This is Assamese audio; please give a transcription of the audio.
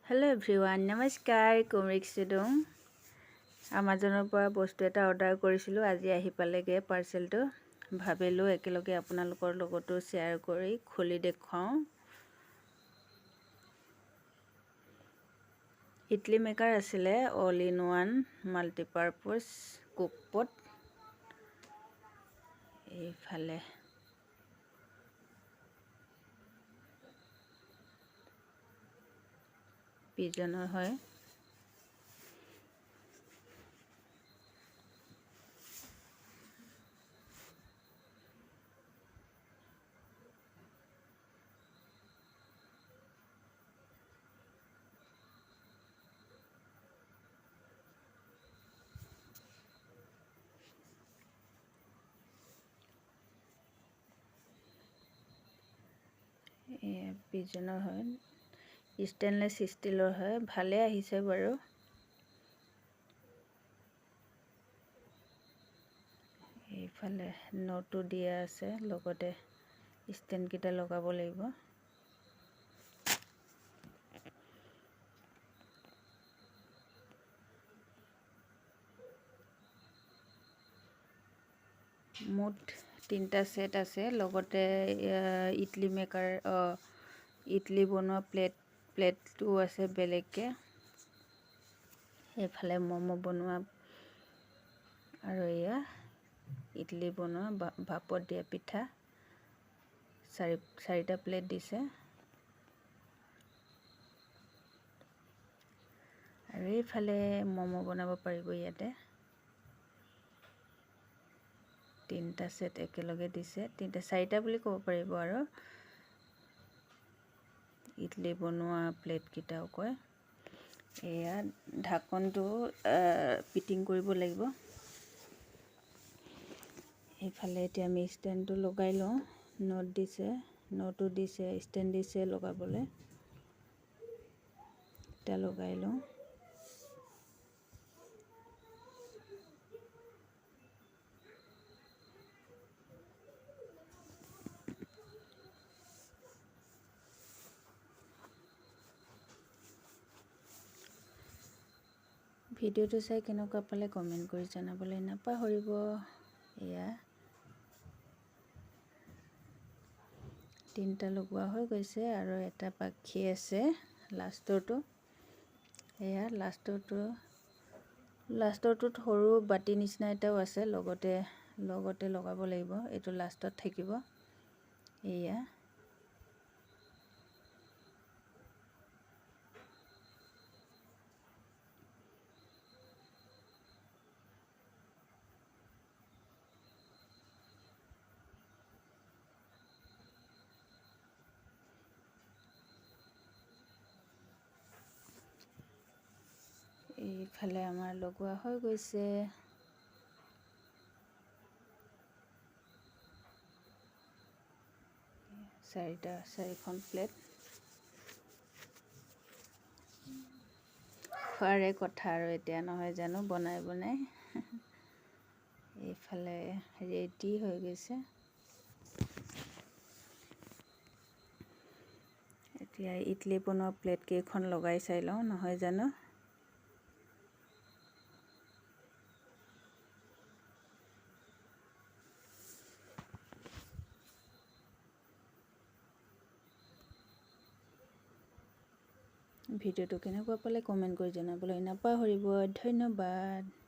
हेलो एभ्रिवान नमस्कार कुमरिक सिडुং আমাজনৰ পৰা বস্তু এটা অৰ্ডাৰ কৰিছিলোঁ আজি আহি পালেগে পাৰ্সেলটো ভাবিলোঁ একেলগে আপোনালোকৰ লগতো শ্বেয়াৰ কৰি খুলি দেখাওঁ ইডলি মেকাৰ আছিলে অল ইন ওৱান মাল্টিপাৰপাস কুকপট এইফালে পিজনৰ হয় পিজনৰ হয় স্টেনলেছ ষ্টিলৰ হয় ভালে আহিছে বাৰু এইফালে নটো দিয়া আছে লগতে ষ্টেণ্ড কিটা লগাব লাগিব মুঠ তিনটা সেট আছে লগতে ইডলি মেকাৰ ইডলি বনোৱা প্লেটটো আছে বেলেগকে এফালে মমো বনোৱা আৰু এয়া ইডলি বনোৱা ভাপত দিয়া পিঠা চাৰিটা প্লেট দিছে আৰু এইফালে মমো বনাব পাৰিব ইয়াতে তিনটা সেট একেলগে দিছে চাৰিটা বুলি ক'ব পাৰিব আৰু ইডলি বনোৱা প্লেট কিটাও কয় এয়া ঢাকনটো ফিটিং কৰিব লাগিব এইফালে এতিয়া আমি ষ্টেণ্ডটো লগাই লওঁ নটো দিছে ষ্টেণ্ড দিছে লগাবলৈ এটা লগাই লওঁ ভিডিঅ'টো চাই কেনেকুৱা পালে কমেণ্ট কৰি জনাবলৈ নাপাহৰিব এয়া তিনটা লগোৱা হৈ গৈছে আৰু এটা বাকি আছে লাষ্টৰটো এয়া লাষ্টৰটোত সৰু বাটি নিচিনা এটাও আছে লগতে লগাব লাগিব এইটো লাষ্টত থাকিব এয়া এইফালে আমাৰ লগোৱা হৈ গৈছে চাৰিখন প্লেট খোৱাৰে কথা আৰু এতিয়া নহয় জানো বনাই এইফালে ৰেডি হৈ গৈছে এতিয়া ইডলি বনোৱা প্লেট কেইখন লগাই চাই লওঁ নহয় জানো ভিডিঅ'টো কেনেকুৱা পালে কমেণ্ট কৰি জনাবলৈ নাপাহৰিব ধন্যবাদ